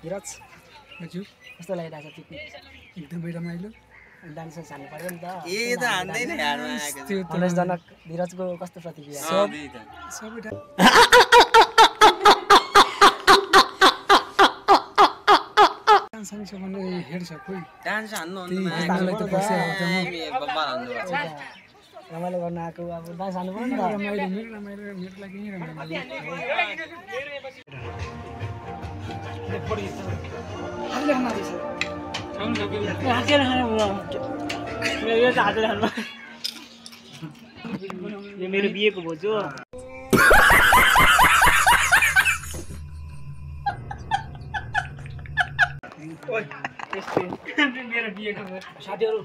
धीरज हजुर कस्तो लागिरहेको छ पिकनिक एकदमै रमाइलो डान्स हान्नु पर्यो नि त ए त हान्दैन यार जनक धीरजको कस्तो प्रतिक्रिया सबै डान्स हान्छ भने हेर्छ कोही डान्स हान्नु मलाई त खुसी आउँछ बब्बा हान्नु पर्छ रमाइलो गर्न आएको अब डान्स हान्नु पर्यो नि त रमाइलो मेरो लागि नि रमाइलो यो मेरो बिहेको भोज हो मेरो बिहेको साथीहरु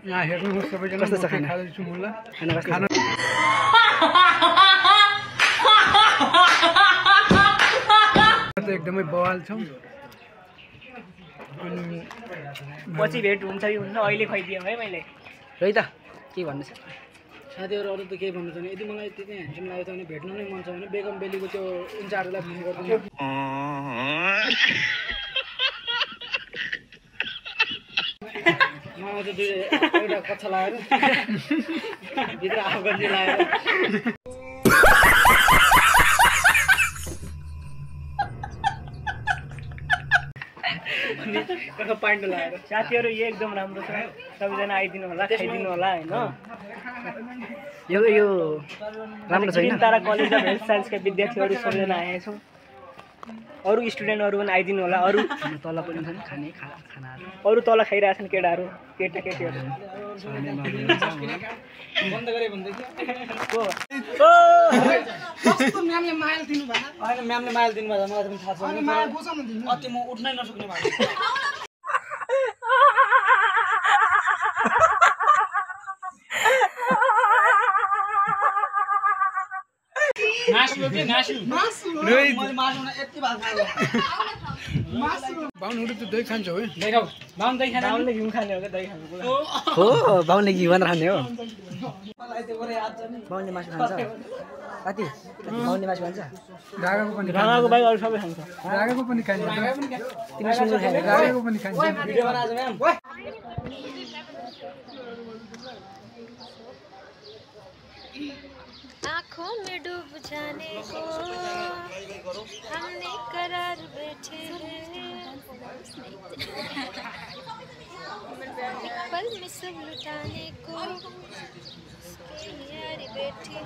यहाँ हेर्नुहोस् सबैजना कस्तो छ खाँदैछु म ल खाना एकदमै बवाल छ अनि पछि भेट हुन्छ कि हुन्न अहिले खुवाइदिएँ है मैले है त के भन्नु छ साथीहरु अरु त केही भन्नु छैन यदि मलाई त्यति ह्यान्डसम लाग्यो भने भेट्न नै मन छ भने बेगम बेलीको त्यो इन्चार्जलाई फोन गर्दिनु म त दुई एउटा कच्चा लगाएर भित्र आफू गन्जी लगाएर पाइन्ट लगाएर साथीहरु यो एकदम राम्रो छ सबैजना आइदिनु होला खाइदिनु होला हैन यो राम्रो छैन तारा कलेज अफ हेल्थ साइन्सका विद्यार्थीहरु सबैजना आएका छौं अरु स्टुडेन्टहरु पनि आइदिनु होला अरु तल पनि छन् खाने खानाहरु अरु तल खाइरहेछन् केटाहरु केटीहरु बन्द गरे भन्दै को कस्तो म्यामले माइल दिनु भएन हैन म्यामले माइल दिनु भएन मलाई पनि थाहा छैन माइल बुझाउन दिनु अति म उठ्नै नसक्ने भए मैले मासुमा यति भात खाएको मासु बाउनहरु त दही खान्छ हो दही खाऊ बाउन दही खाने बाउनले घिउ खाने हो के दही खानु हो बाउनले घिउ मात्र खाने हो मलाई त्यो गरे याद छ नि बाउनले मासु खान्छ साथी बाउनले मासु खान्छ रागाको पनि रागाको बाइ अरु सबै खान्छ रागाको पनि खान्छ तिमी सुँगुर खाने रागाको पनि खान्छ भिडियो बनाछ म्याम आँखों में डूब जाने को हमने करार बैठे पल में सब लुटाने को यारी बैठी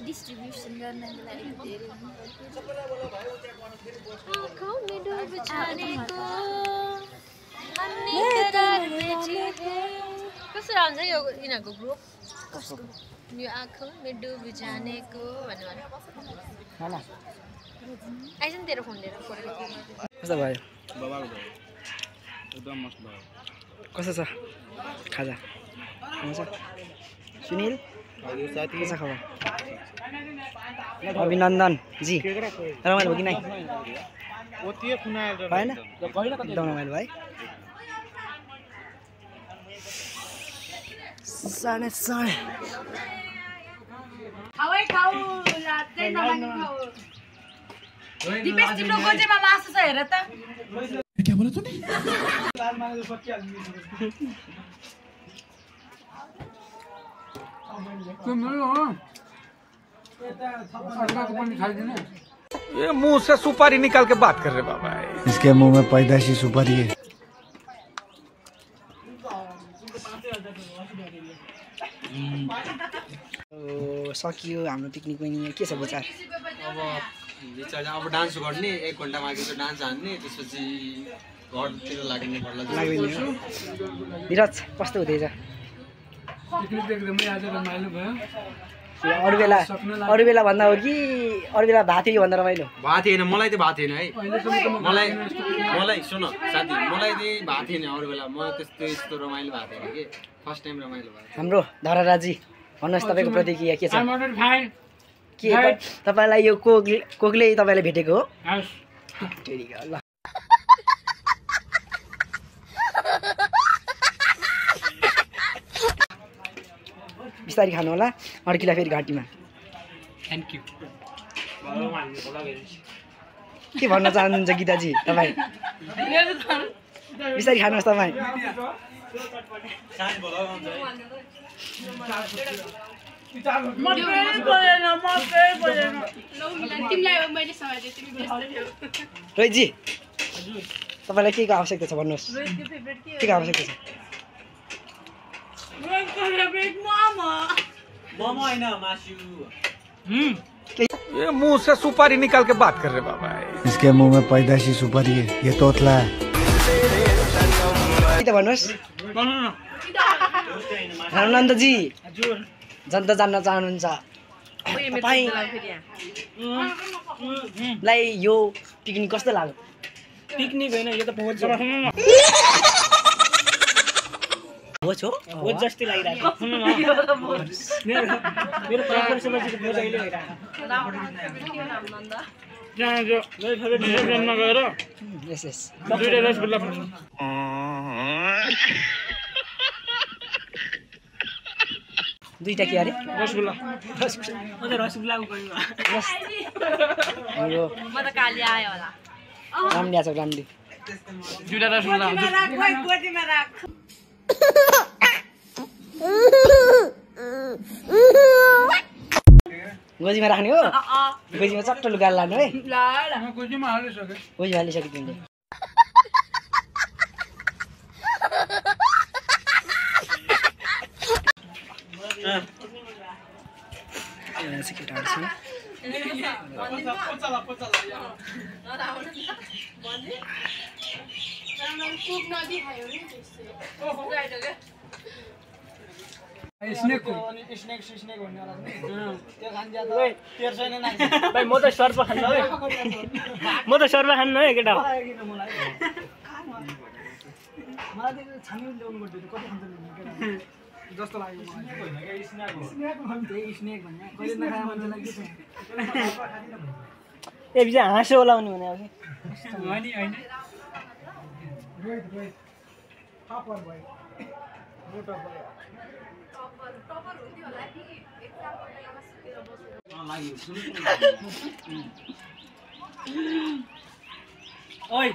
डिस्ट्रीब्यूशन करने आँखों में डूब जाने को कस्तो राम्रो यो यिनीहरूको ग्रुप यो आँखों में डुब जानेको भन्नु होला आइज नि तेरो फोन लिएर कस्तो भयो एकदम मस्त भयो कस्तो छ खाजा हुन्छ सुनिल हजुर साथी के छ खबर अभिनन्दन जी रमाइलो भयो कि नै ओतिए खुनाएर हैन एकदम रमाइलो भाइ साने खाऊ लाग्दै नमान्नु खाऊ दिपेश तिम्रो गोजेमा मासु छ हेर त के बोला तूने लाल माने बच्चा ये मुंह से सुपारी निकाल के बात कर रहे बाबा इसके मुंह में पैदाशी सुपारी है सकियो हाम्रो पिकनिक पनि के छ विचार अब डान्स गर्ने 1 घण्टा मागेको डान्स हान्ने त्यसपछि घरतिर लाग्ने पर्ला विराज कस्तो हुँदैछ पिकनिक एकदमै आज रमाइलो भयो अरू बेला भन्दा हो कि अरू बेला भएको थियो कि भन्दा रमाइलो भएको थिएन मलाई त भएको थिएन है मलाई सुन साथी मलाई चाहिँ भएको थिएन अरू बेला म त्यस्तो रमाइलो भएको थिएन कि फर्स्ट टाइम रमाइलो भएको हाम्रो धराराजी भन्नुहोस् तपाईँको प्रतिक्रिया के छ के तपाईँलाई यो कोकले तपाईँलाई भेटेको हो ल बिस्तारै खानु होला अड्किला फेरि घाँटीमा थ्याङ्क यू के भन्न चाहनुहुन्छ गीताजी तपाईँ बिस्तारै खानुहोस् तपाईँ रोहितजी तपाईँलाई के को आवश्यकता छ भन्नुहोस् के को आवश्यकता छ ये मुंह से सुपारी निकाल के बात कर रहे बाबा। इसके मुंह में पैदाशी सुपारी है, ये तोतला है। भन्नुहोस् रामनन्दजी जनता जान्न चाहनुहुन्छ तपाईँलाई यो पिकनिक कस्तो लाग्यो पिकनिक होइन यो त भोज हो भोज हो भोज जस्तै लागिरहेको मेरो प्रेफरेन्समा चाहिँ भोज अहिले भइरहेको गएर यस यस दुईटा रसगुल्ला पर्छ दुईटा के अरे रसगुल्ला रसगुल्लाको हाम्रो म त काली आयो होला रामलिया छ रामली दुईटा रसगुल्ला गोजीमा राख्ने हो गोजीमा चट्ट लुगा लानु है गोजीमा हालिसके गोजी हालिसक्यो तिमीले स्नेक भन्नेवाला त्यो खान्छ तेर छैन भाइ म त सर्प खान्न है म त सर्प खान्न है केटा मलाई छानी ल्याउनु पर्छ कति खान्छ जस्तो लाग्यो मलाई स्नेक स्नेक भन्ने कहिले नखाए मान्छेलाई के छ ए बिचा हाँसो लाउने भने अब होइन होइन रोहित टपर भयो मोटो भयो ओइ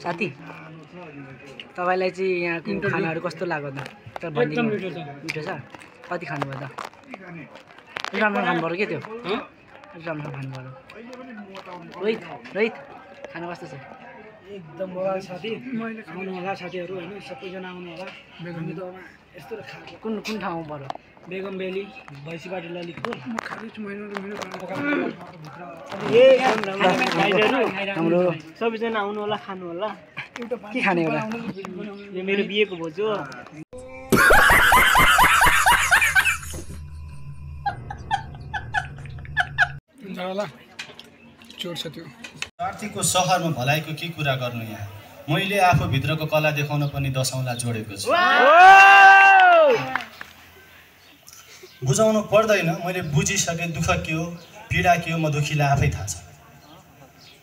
साथी तपाईँलाई चाहिँ यहाँको खानाहरू कस्तो लाग्यो त भनिदिनु मिठो छ कति खानुभयो त राम्रो खानुभयो के त्यो राम्रो खानुभयो रोहित रोहित खाना कस्तो छ एकदम मोबाइल साथी आउनु होला साथीहरू होइन सबैजना आउनु होला हामी त यस्तो खाएको कुन कुन ठाउँमा पर्यो बेगम बेली भैँसीबारी ललितपुर हाम्रो सबैजना आउनु होला खानु होला के खाने होला यो मेरो बिहेको भोज हो चोर छ त्यो स्वार्थीको सहरमा भलाइको के कुरा गर्नु यहाँ मैले आफूभित्रको कला देखाउन पनि दशौँलाई जोडेको छु बुझाउनु पर्दैन मैले बुझिसके दुःख के हो पीडा के हो म दुखीलाई आफै थाहा छ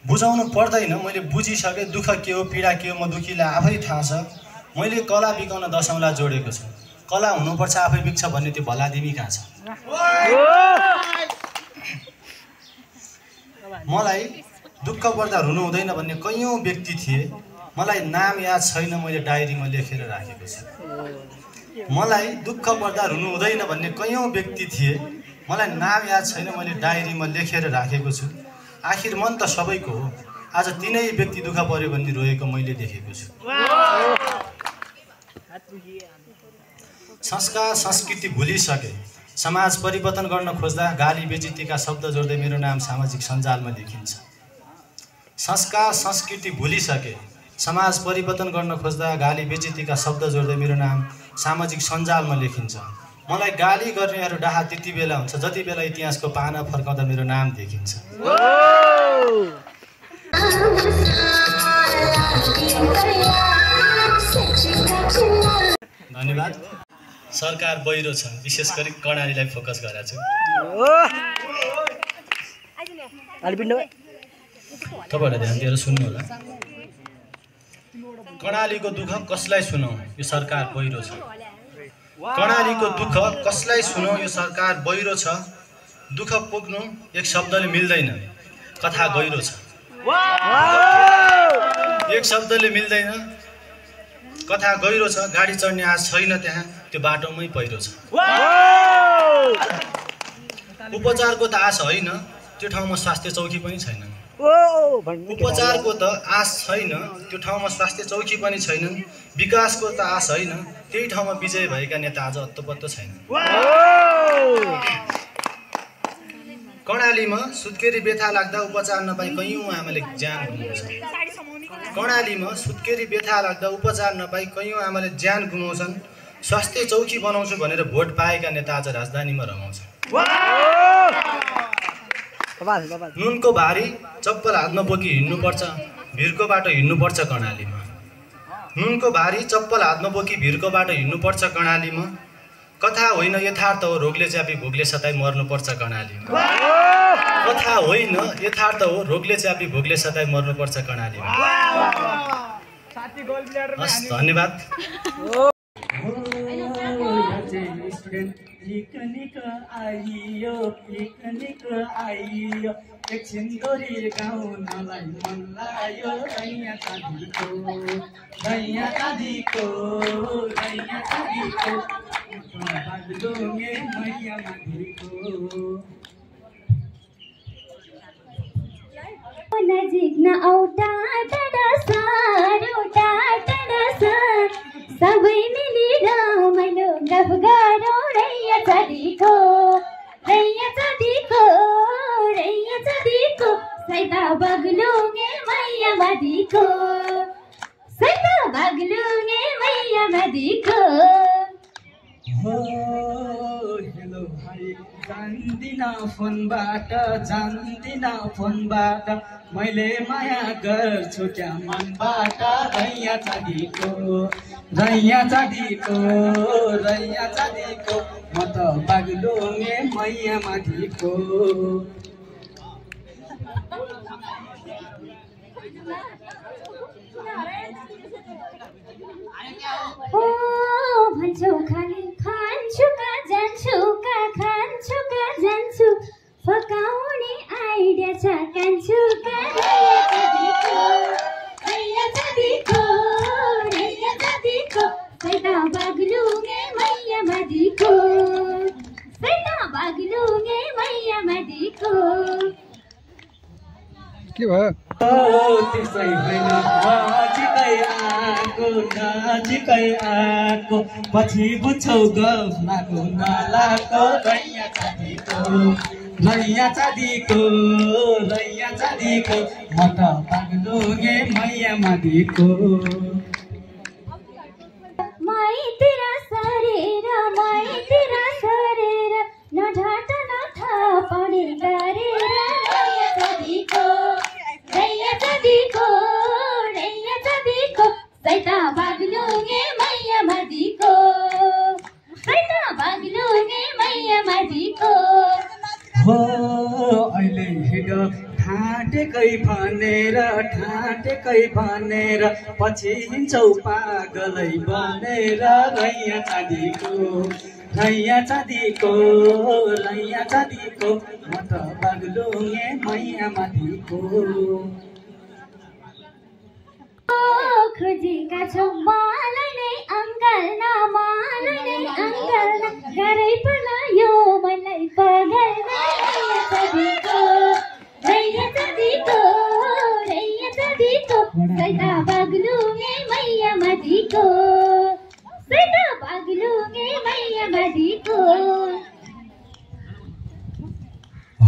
बुझाउनु पर्दैन मैले बुझिसके दुःख के हो पीडा के हो म दुखीलाई आफै थाहा छ मैले कला बिकाउन दशौँलाई जोडेको छु कला हुनुपर्छ आफै बिक्छ भन्ने त्यो भलादिमी कहाँ छ मलाई दुःख पर्दा रुनु हुँदैन भन्ने कैयौँ व्यक्ति थिए मलाई नाम याद छैन मैले डायरीमा लेखेर राखेको छु मलाई दुःख पर्दा रुनु हुँदैन भन्ने कैयौँ व्यक्ति थिए मलाई नाम याद छैन मैले डायरीमा लेखेर राखेको छु आखिर मन त सबैको हो आज तिनै व्यक्ति दुःख पर्यो भन्ने रोएको मैले देखेको छु संस्कार संस्कृति भुलिसके समाज परिवर्तन गर्न खोज्दा गाली बेइज्जतीका शब्द जोड्दै मेरो नाम सामाजिक सञ्जालमा लेखिन्छ संस्कार संस्कृति भुलिसके, समाज परिवर्तन गर्न खोज्दा गाली बेइज्जतीका शब्द जोड्दै मेरो नाम सामाजिक सञ्जालमा लेखिन्छ। मलाई गाली गर्नेहरू डाहा त्यति बेला हुन्छ जति बेला इतिहासको पाना फर्काउँदा मेरो नाम देखिन्छ। धन्यवाद। सरकार बहिरो छ, विशेष गरी कर्णालीलाई फोकस गरेको छु। तपाईँहरूलाई ध्यान दिएर सुन्नु होला। कर्णालीको दुःख कसलाई सुनाउँ, यो सरकार बहिरो छ। कर्णालीको दुःख कसलाई सुनाउँ, यो सरकार बहिरो छ। दुःख पोख्नु एक शब्दले मिल्दैन, कथा गहिरो छ। एक शब्दले मिल्दैन, कथा गहिरो छ। गाडी चढ्ने आश छैन त्यहाँ, त्यो बाटोमै पहिरो छ। उपचारको त आश होइन, त्यो ठाउँमा स्वास्थ्य चौकी पनि छैन। उपचारको त आश छैन, त्यो ठाउँमा स्वास्थ्य चौकी पनि छैनन्। विकासको त आश होइन, त्यही ठाउँमा विजय भएका नेता आज हत्तपत्त छैन। कर्णालीमा सुत्केरी व्यथा लाग्दा उपचार नपाई कैयौँ आमाले ज्यान गुमाउँछन्। कर्णालीमा सुत्केरी व्यथा लाग्दा उपचार नपाई कैयौँ आमाले ज्यान गुमाउँछन्। स्वास्थ्य चौकी बनाउँछु भनेर भोट पाएका नेता आज राजधानीमा रमाउँछन्। नुनको भारी चप्पल हातमा बोकी हिँड्नुपर्छ, भिरको बाटो हिँड्नुपर्छ कर्णालीमा। नुनको भारी चप्पल हातमा बोकी भिरको बाटो हिँड्नुपर्छ कर्णालीमा। कथा होइन यथार्थ हो, रोगले च्यापी भोगले सताई मर्नुपर्छ कर्णालीमा। कथा होइन यथार्थ हो, रोगले च्यापी भोगले सताई मर्नुपर्छ कर्णालीमा। हस्, धन्यवाद। पिकनिक आइयो, पिकनिक आइयो, एकछिन दोरी गाउनलाई मन लाग्यो। रैया चाँदीको, रैया चाँदीको, रैया चाँदीको, बागलुङे मैया माधीको। नजिक न औटा टाढा सार, औटा टाढा सार, सबै मिली रमाइलो गफ गरौँ। रैया चाँदीको, रैया चाँदीको, रैया चाँदीको, सैता बागलुङे मैया माधीको, सैता बागलुङे मैया माधीको। हेलो भाइ, जान्दिन फोनबाट, जान्दिन फोनबाट, मैले माया गर्छु क्या मनबाट। रैया चाँदीको, रैया चाँदीको, रैया चाँदीको, म त बागलुङे मैया माधीको। ओ भन्छौ खाने खान्छु का जान्छु, का खान्छु का जान्छु, फकाउने आइडिया छ कान्छु का। रैया चाँदीको, रैया चाँदीको, रैया चाँदीको, सैता बागलुङे मैया माधीको, सैता बागलुङे मैया माधीको। के भयो? त्यसै होइन नजिकै आएको, नजिकै आएको, पछि बुझ्छौ गफ लागो नलाको। रैया चाँदीको, रैया चाँदीको, रैया चाँदीको, म त बागलुङे मैया माधीको। माइतिर सरेर, माइतिर सरेर, नढाट नथापने गरेर। रैया चाँदीको, रैया चाँदीको, रैया चाँदीको, सैता बागलुङे मैया माधीको, सैता बागलुङे मैया माधीको। हो अहिले हिँड ठाटेकै भनेर, ठाटेकै भनेर, पछि हिँड्छौ पागलै बनेर। रैया चाँदीको, रैया चाँदीको, रैया चाँदीको, म त बागलुङे मैया माधीको। खोजेका छौ मलाई नै अङ्गलना, मलाई नै अङ्गलना, गाह्रै पर्ला यो मलाई पगल्ना। रैया चाँदीको, रैया चाँदीको, रैया चाँदीको, सैता बागलुङे मैया माधीको, सैता बागलुङे मैया माधीको।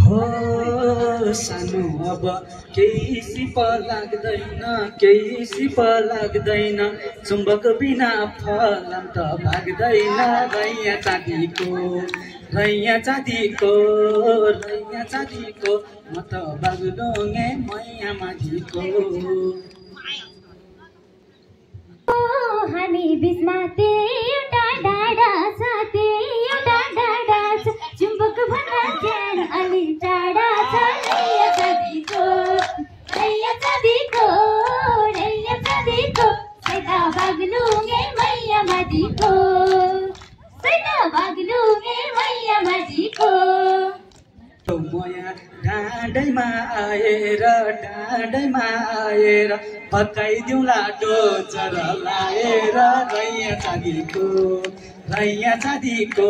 हो सानो अब केही सिप लाग्दैन केही सिप लाग्दैन चुम्बक बिना फलाम त भाग्दैन रैया चाँदीको रैया चाँदीको रैया चाँदीको म त बागलुङे मैया माझीको हामी बिचमा एउटा डाँडा छ एउटा डाँडा छ चुम्बक भन्दा ज्यान अलि टाढा छ रैया चाँदीको रैया चाँदीको रैया चाँदीको सैता बागलुङे मैया माझीको सैता बागलुङे मैया माझीको मया डाँडैमा आएर पकाइदिउँला डोजर लाएर रैया चाँदीको रैया चाँदीको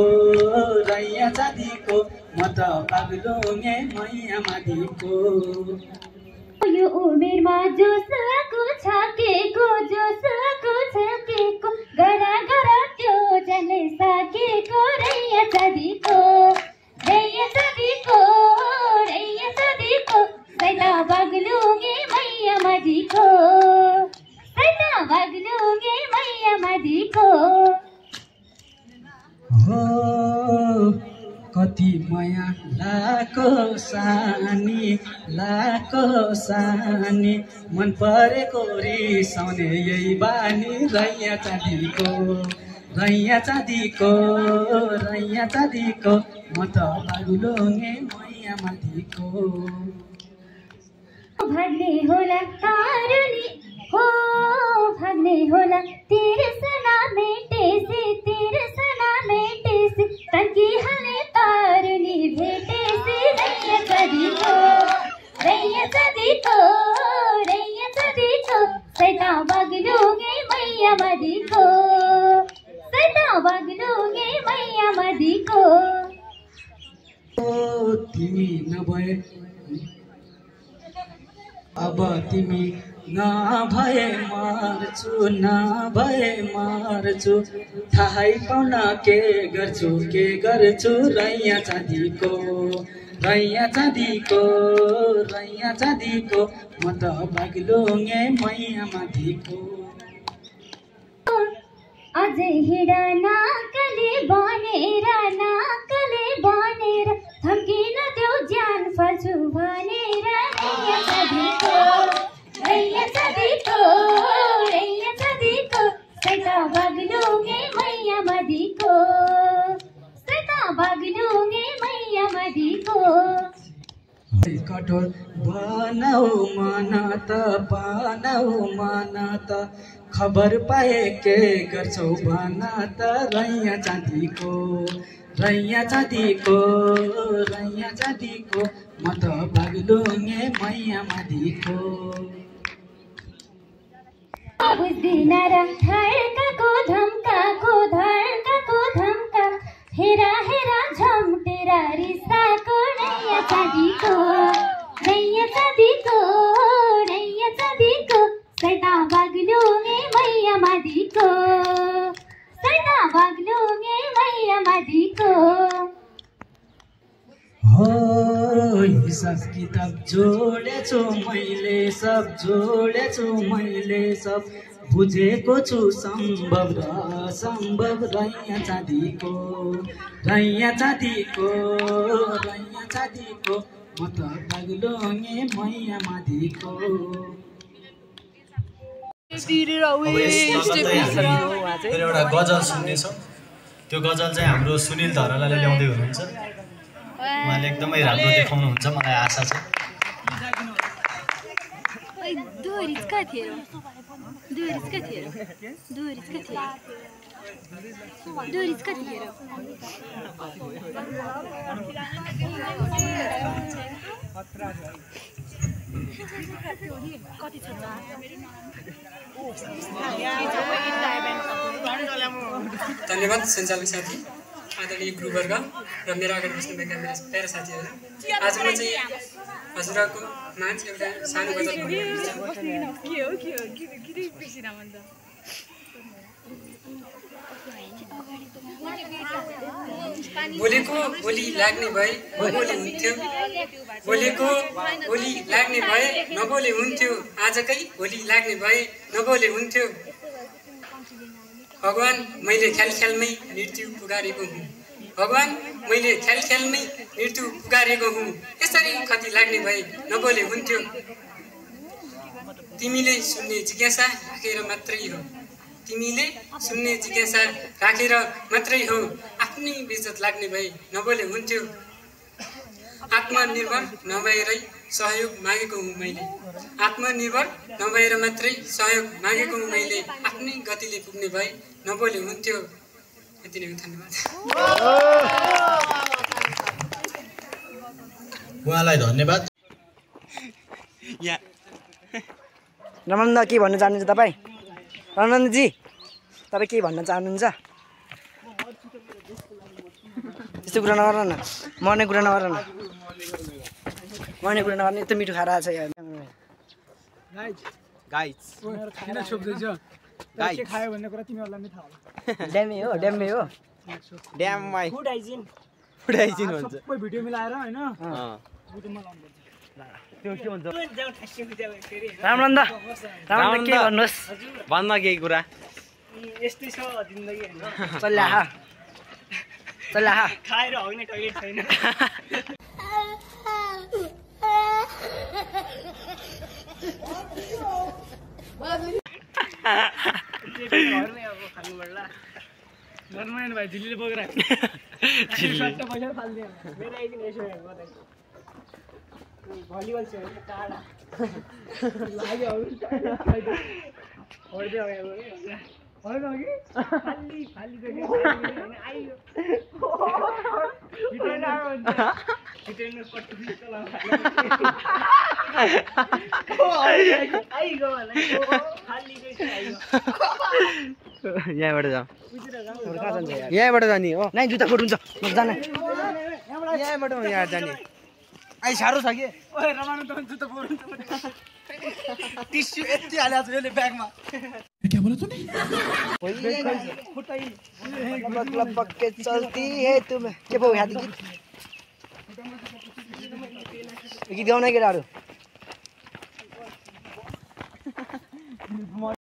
रैया चाँदीको म त बागलुङे मैया माझीको यो उमेरमा जोसको छाकेको गरा गरा त्यो जनै सकेको रैया चाँदीको रैया चाँदीको रैया चाँदीको सैता बागलुङे मैया माझीको सैता बागलुङे मैया माझीको हो कति माया लाको सानी मन परेको रिसाउने यही बानी रैया चाँदीको रैया चाँदीको रैया चाँदीको म त बागलुङे मैया माझीको भाग्ने होला तारुनी हो भाग्ने होला तेरे सना मेटेसे तन्की हाले तारुनी भेटेसे रैया चाँदीको रैया चाँदीको रैया चाँदीको सैता बागलुङे मैया माझीको सैता बागलुङे मैया माझीको तिमी नभए अब तिमी नभए मर्छु थाहै पाउन के गर्छु रैया चाँदीको रैया चाँदीको रैया चाँदीको म त बागलुङे मैया माझीको अझै हिँड नाकले बनेर थम्किन त्यो ज्यान फल्छु भनेर रैया चाँदीको रैया चाँदीको रैया चाँदीको सैता बागलुङे मैया माझीको सैता बागलुङे मैया माझीको कठोर बनाऊ मन त खबर पाए के गर्छौ भन त रैया चाँदीको रैया चाँदीको रैया चाँदीको म त बागलुङे मैया माझीको बुझ्दिन र धड्काको धम्का हेरा हेरा झम्टेर रिसाको रैया चाँदीको रैया चाँदीको रैया चाँदीको सैता बागलुङे मैया माझीको सैता बागलुङे मैया माझीको हो हिसाब किताब जोडेछु मैले सब बुझेको छु सम्भव रैया चाँदीको रैया चाँदीको रैया चाँदीको म त बागलुङे मैया माझीको एउटा गजल सुन्नेछौँ त्यो गजल चाहिँ हाम्रो सुनिल धरालाले ल्याउँदै हुनुहुन्छ उहाँले एकदमै राम्रो देखाउनुहुन्छ मलाई आशा छ धन्यवाद सञ्चालक साथी आदरणीय गुरुवर्ग र मेरो अगाडि बस्नुभएका मेरा प्यारा साथीहरू आज म चाहिँ हजुरको नाच एउटा सानो गजल बोलेको बोली लाग्ने भए नबोले हुन्थ्यो बोलेको बोली लाग्ने भए नबोले हुन्थ्यो आजकै बोली लाग्ने भए नबोले हुन्थ्यो भगवान मैले ख्याल ख्यालमै मृत्यु पुकारेको हुँ भगवान मैले ख्याल ख्यालमै मृत्यु पुकारेको हुँ यसरी कति लाग्ने भए नबोले हुन्थ्यो तिमीले सुन्ने जिज्ञासा राखेर मात्रै हो तिमीले सुन्ने जिज्ञासा राखेर मात्रै हो आफ्नै बेइज्जत लाग्ने भए नबोले हुन्थ्यो आत्मनिर्भर नभएरै सहयोग मागेको हुँ मैले आत्मनिर्भर नभएर मात्रै सहयोग मागेको हुँ मैले आफ्नै गतिले पुग्ने भए नबोले हुन्थ्यो यति नै धन्यवाद उहाँलाई धन्यवाद रमनन्द के भन्न चाहनुहुन्छ तपाईँ रमनन्दजी तपाईँ के भन्न चाहनुहुन्छ त्यस्तो कुरा नगर न मर्ने कुरा नगर न मर्ने कुरा नगर्ने यस्तो मिठो खाएर आएको छ यहाँ खायो भन्ने कुरा तिमीहरूलाई पनि थाहा होला ड्यामै हो ड्यामै हो ड्याममै फुड हाइजिन हुन्छ सबै भिडियो मिलाएर हैन रामनन्द रामनन्द के भन्नुहोस् भन्न केही कुरा यस्तै छ जिन्दगी हैन चल्ला खाएर हग्ने टोइलेट छैन घरमा भाइ झिल्लीले बोकेर पैसा फाल्दियो मेरो आइदिन यसो भलिबल चाहिँ टाढा लाग्यो यहाँबाट जाऊ यहाँबाट जाने हो नाइ जुत्ता फुट हुन्छ जाने यहाँबाट यहाँ जाने आई साह्रो छ कि जुत्ता फोड हुन्छ टिस्यु यति हालेको छु यसले ब्यागमा के चल्ती है तुम के पो गीत गाउने केटाहरू